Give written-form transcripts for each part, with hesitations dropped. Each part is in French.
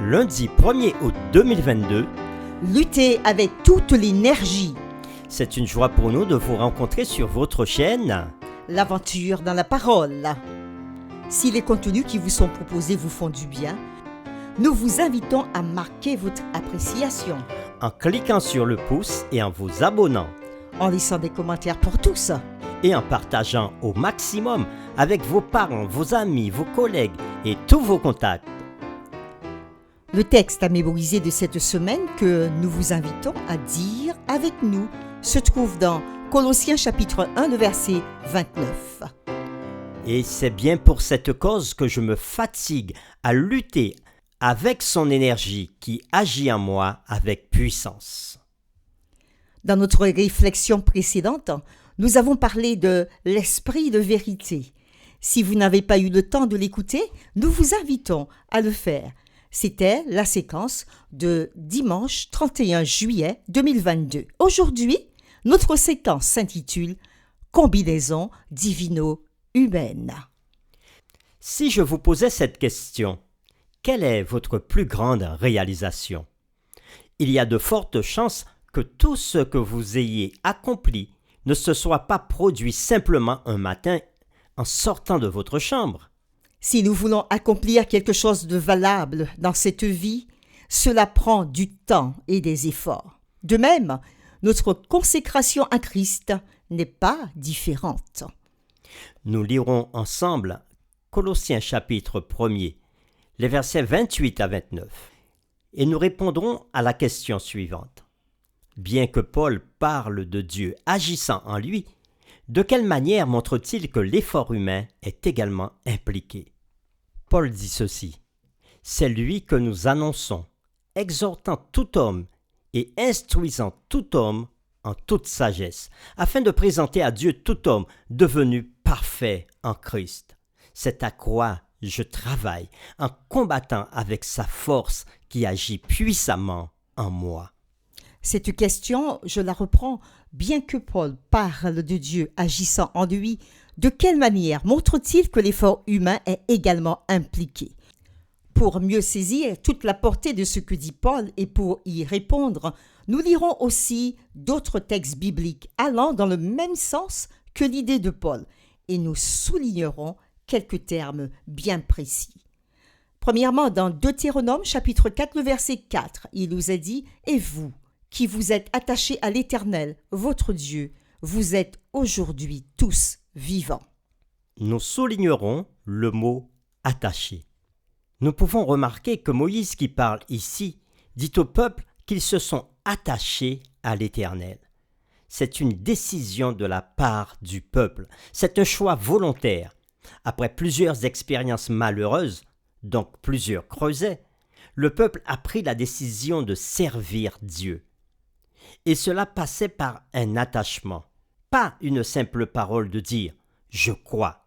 Lundi 1er août 2022. Luttez avec toute l'énergie. C'est une joie pour nous de vous rencontrer sur votre chaîne. L'aventure dans la parole. Si les contenus qui vous sont proposés vous font du bien, nous vous invitons à marquer votre appréciation. En cliquant sur le pouce et en vous abonnant. En laissant des commentaires pour tous. Et en partageant au maximum avec vos parents, vos amis, vos collègues et tous vos contacts. Le texte à mémoriser de cette semaine que nous vous invitons à dire avec nous se trouve dans Colossiens chapitre 1, le verset 29. Et c'est bien pour cette cause que je me fatigue à lutter avec son énergie qui agit en moi avec puissance. Dans notre réflexion précédente, nous avons parlé de l'esprit de vérité. Si vous n'avez pas eu le temps de l'écouter, nous vous invitons à le faire. C'était la séquence de dimanche 31 juillet 2022. Aujourd'hui, notre séquence s'intitule « Combinaison divino-humaine ». Si je vous posais cette question, quelle est votre plus grande réalisation? Il y a de fortes chances que tout ce que vous ayez accompli ne se soit pas produit simplement un matin en sortant de votre chambre. Si nous voulons accomplir quelque chose de valable dans cette vie, cela prend du temps et des efforts. De même, notre consécration à Christ n'est pas différente. Nous lirons ensemble Colossiens chapitre 1er, les versets 28 à 29, et nous répondrons à la question suivante. Bien que Paul parle de Dieu agissant en lui, de quelle manière montre-t-il que l'effort humain est également impliqué? Paul dit ceci. C'est lui que nous annonçons, exhortant tout homme et instruisant tout homme en toute sagesse, afin de présenter à Dieu tout homme devenu parfait en Christ. C'est à quoi je travaille en combattant avec sa force qui agit puissamment en moi. Cette question, je la reprends. Bien que Paul parle de Dieu agissant en lui, de quelle manière montre-t-il que l'effort humain est également impliqué? Pour mieux saisir toute la portée de ce que dit Paul et pour y répondre, nous lirons aussi d'autres textes bibliques allant dans le même sens que l'idée de Paul et nous soulignerons quelques termes bien précis. Premièrement, dans Deutéronome chapitre 4, le verset 4, il nous est dit « Et vous, qui vous êtes attachés à l'Éternel, votre Dieu, vous êtes aujourd'hui tous vivants. » Nous soulignerons le mot « attaché ». Nous pouvons remarquer que Moïse qui parle ici dit au peuple qu'ils se sont attachés à l'Éternel. C'est une décision de la part du peuple, c'est un choix volontaire. Après plusieurs expériences malheureuses, donc plusieurs creusets, le peuple a pris la décision de servir Dieu. Et cela passait par un attachement, pas une simple parole de dire « je crois »,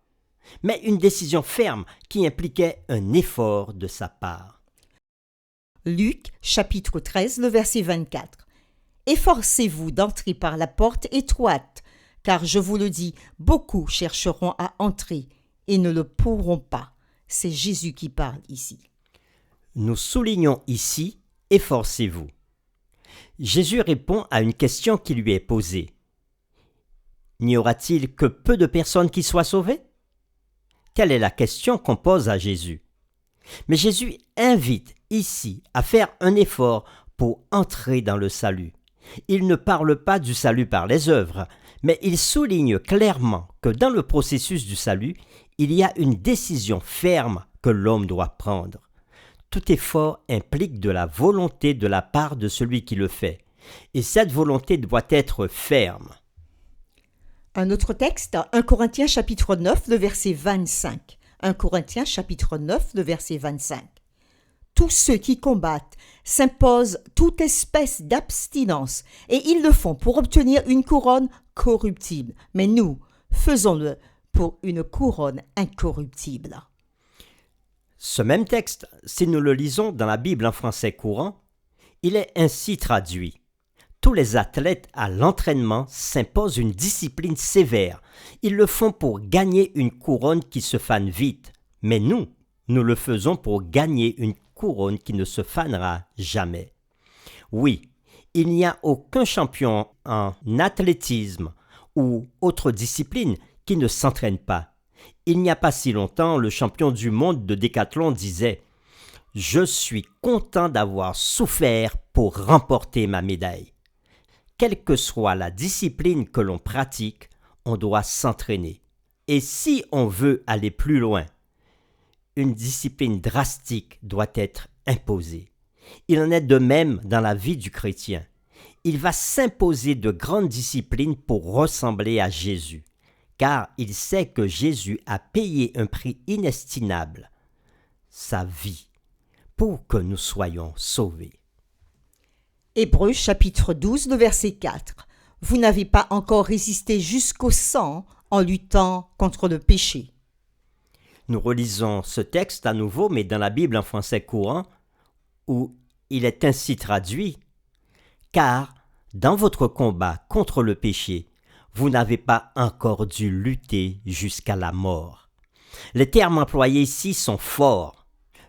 mais une décision ferme qui impliquait un effort de sa part. Luc, chapitre 13, le verset 24. « Efforcez-vous d'entrer par la porte étroite, car je vous le dis, beaucoup chercheront à entrer et ne le pourront pas. » C'est Jésus qui parle ici. Nous soulignons ici « efforcez-vous ». Jésus répond à une question qui lui est posée. N'y aura-t-il que peu de personnes qui soient sauvées? Telle est la question qu'on pose à Jésus. Mais Jésus invite ici à faire un effort pour entrer dans le salut. Il ne parle pas du salut par les œuvres, mais il souligne clairement que dans le processus du salut, il y a une décision ferme que l'homme doit prendre. Tout effort implique de la volonté de la part de celui qui le fait, et cette volonté doit être ferme. Un autre texte, 1 Corinthiens chapitre 9, le verset 25. 1 Corinthiens chapitre 9, le verset 25. Tous ceux qui combattent s'imposent toute espèce d'abstinence, et ils le font pour obtenir une couronne corruptible. Mais nous, faisons-le pour une couronne incorruptible. Ce même texte, si nous le lisons dans la Bible en français courant, il est ainsi traduit. Tous les athlètes à l'entraînement s'imposent une discipline sévère. Ils le font pour gagner une couronne qui se fane vite. Mais nous le faisons pour gagner une couronne qui ne se fanera jamais. Oui, il n'y a aucun champion en athlétisme ou autre discipline qui ne s'entraîne pas. Il n'y a pas si longtemps, le champion du monde de décathlon disait « Je suis content d'avoir souffert pour remporter ma médaille ». Quelle que soit la discipline que l'on pratique, on doit s'entraîner. Et si on veut aller plus loin, une discipline drastique doit être imposée. Il en est de même dans la vie du chrétien. Il va s'imposer de grandes disciplines pour ressembler à Jésus, car il sait que Jésus a payé un prix inestimable, sa vie, pour que nous soyons sauvés. Hébreux chapitre 12, le verset 4. Vous n'avez pas encore résisté jusqu'au sang en luttant contre le péché. Nous relisons ce texte à nouveau, mais dans la Bible en français courant, où il est ainsi traduit « Car dans votre combat contre le péché, vous n'avez pas encore dû lutter jusqu'à la mort. » Les termes employés ici sont forts.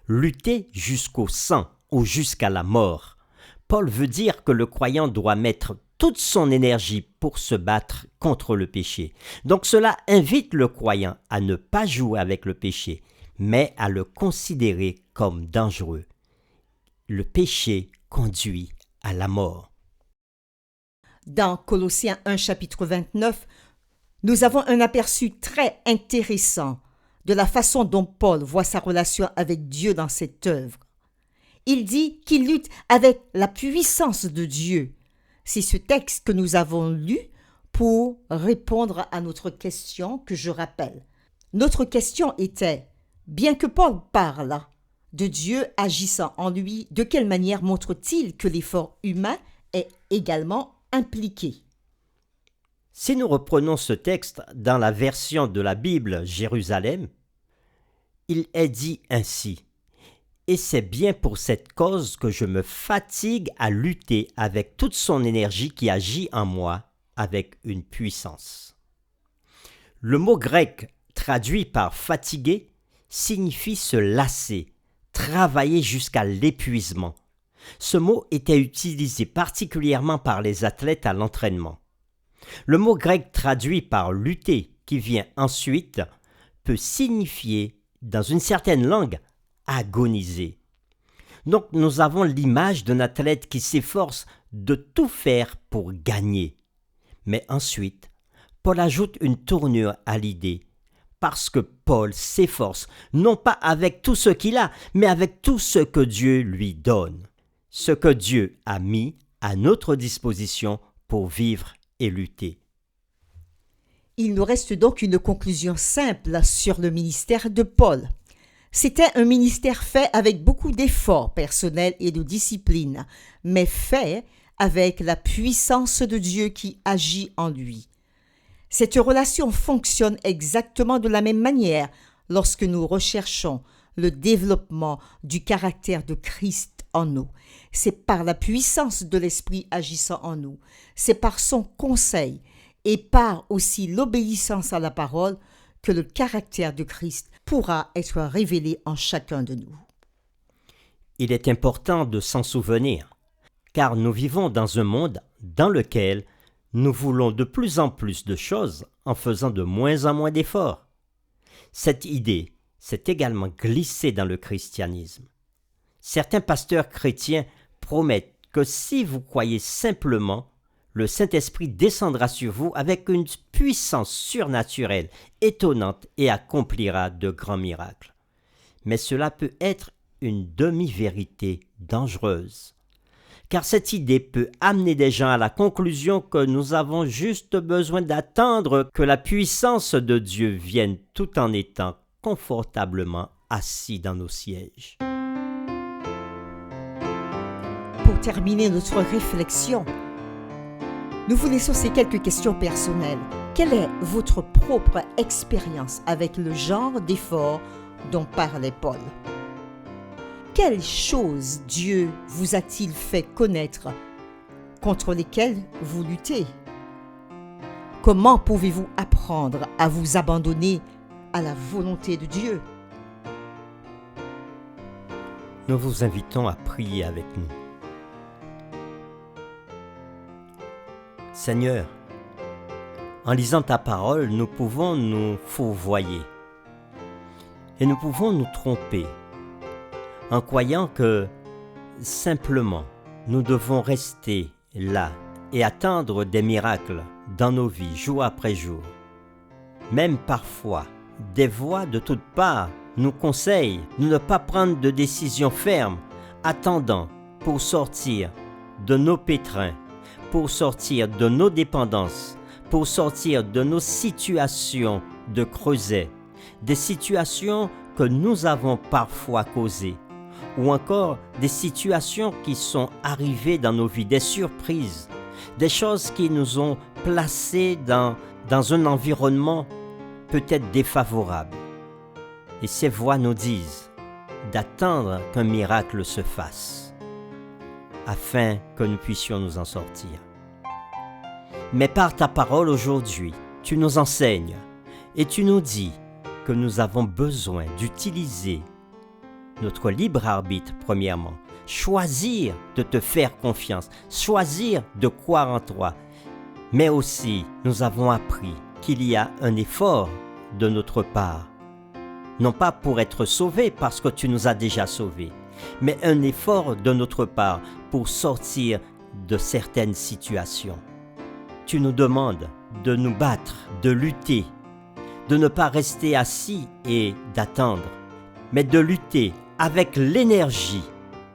Lutter jusqu'au sang ou jusqu'à la mort. Paul veut dire que le croyant doit mettre toute son énergie pour se battre contre le péché. Donc cela invite le croyant à ne pas jouer avec le péché, mais à le considérer comme dangereux. Le péché conduit à la mort. Dans Colossiens 1, chapitre 29, nous avons un aperçu très intéressant de la façon dont Paul voit sa relation avec Dieu dans cette œuvre. Il dit qu'il lutte avec la puissance de Dieu. C'est ce texte que nous avons lu pour répondre à notre question que je rappelle. Notre question était, bien que Paul parle de Dieu agissant en lui, de quelle manière montre-t-il que l'effort humain est également impliqué? Si nous reprenons ce texte dans la version de la Bible Jérusalem, il est dit ainsi. Et c'est bien pour cette cause que je me fatigue à lutter avec toute son énergie qui agit en moi avec une puissance. Le mot grec traduit par fatiguer signifie se lasser, travailler jusqu'à l'épuisement. Ce mot était utilisé particulièrement par les athlètes à l'entraînement. Le mot grec traduit par lutter, qui vient ensuite, peut signifier, dans une certaine langue, agoniser. Donc nous avons l'image d'un athlète qui s'efforce de tout faire pour gagner. Mais ensuite, Paul ajoute une tournure à l'idée, parce que Paul s'efforce, non pas avec tout ce qu'il a, mais avec tout ce que Dieu lui donne, ce que Dieu a mis à notre disposition pour vivre et lutter. Il nous reste donc une conclusion simple sur le ministère de Paul. C'était un ministère fait avec beaucoup d'efforts personnels et de discipline, mais fait avec la puissance de Dieu qui agit en lui. Cette relation fonctionne exactement de la même manière lorsque nous recherchons le développement du caractère de Christ en nous. C'est par la puissance de l'Esprit agissant en nous, c'est par son conseil et par aussi l'obéissance à la parole que le caractère de Christ pourra être révélé en chacun de nous. Il est important de s'en souvenir, car nous vivons dans un monde dans lequel nous voulons de plus en plus de choses en faisant de moins en moins d'efforts. Cette idée s'est également glissée dans le christianisme. Certains pasteurs chrétiens promettent que si vous croyez simplement, le Saint-Esprit descendra sur vous avec une puissance surnaturelle, étonnante et accomplira de grands miracles. Mais cela peut être une demi-vérité dangereuse, car cette idée peut amener des gens à la conclusion que nous avons juste besoin d'attendre que la puissance de Dieu vienne tout en étant confortablement assis dans nos sièges. Pour terminer notre réflexion, nous vous laissons ces quelques questions personnelles. Quelle est votre propre expérience avec le genre d'effort dont parlait Paul? Quelles choses Dieu vous a-t-il fait connaître contre lesquelles vous luttez? Comment pouvez-vous apprendre à vous abandonner à la volonté de Dieu? nous vous invitons à prier avec nous. Seigneur, en lisant ta parole, nous pouvons nous fourvoyer et nous pouvons nous tromper en croyant que simplement nous devons rester là et attendre des miracles dans nos vies jour après jour. Même parfois, des voix de toutes parts nous conseillent de ne pas prendre de décisions fermes, attendant pour sortir de nos pétrins, pour sortir de nos dépendances, pour sortir de nos situations de creuset, des situations que nous avons parfois causées, ou encore des situations qui sont arrivées dans nos vies, des surprises, des choses qui nous ont placés dans un environnement peut-être défavorable. Et ces voix nous disent d'attendre qu'un miracle se fasse, afin que nous puissions nous en sortir. Mais par ta parole aujourd'hui, tu nous enseignes et tu nous dis que nous avons besoin d'utiliser notre libre arbitre premièrement, choisir de te faire confiance, choisir de croire en toi. Mais aussi, nous avons appris qu'il y a un effort de notre part. Non pas pour être sauvés parce que tu nous as déjà sauvés, mais un effort de notre part pour sortir de certaines situations. Tu nous demandes de nous battre, de lutter, de ne pas rester assis et d'attendre, mais de lutter avec l'énergie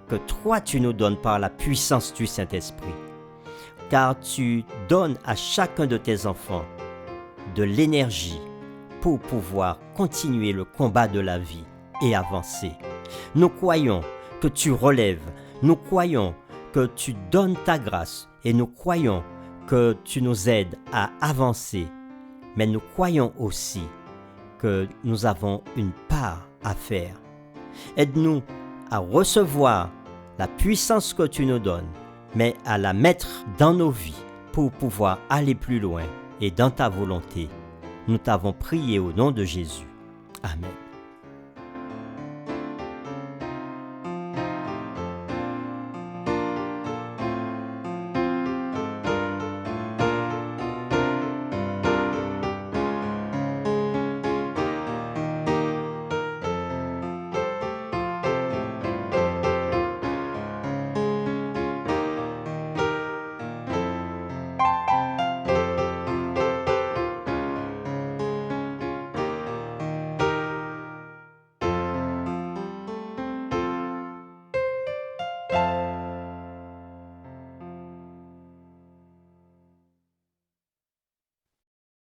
que toi tu nous donnes par la puissance du Saint-Esprit. Car tu donnes à chacun de tes enfants de l'énergie pour pouvoir continuer le combat de la vie et avancer. Nous croyons que tu relèves, nous croyons que tu donnes ta grâce et nous croyons que tu nous aides à avancer. Mais nous croyons aussi que nous avons une part à faire. Aide-nous à recevoir la puissance que tu nous donnes, mais à la mettre dans nos vies pour pouvoir aller plus loin et dans ta volonté. Nous t'avons prié au nom de Jésus. Amen.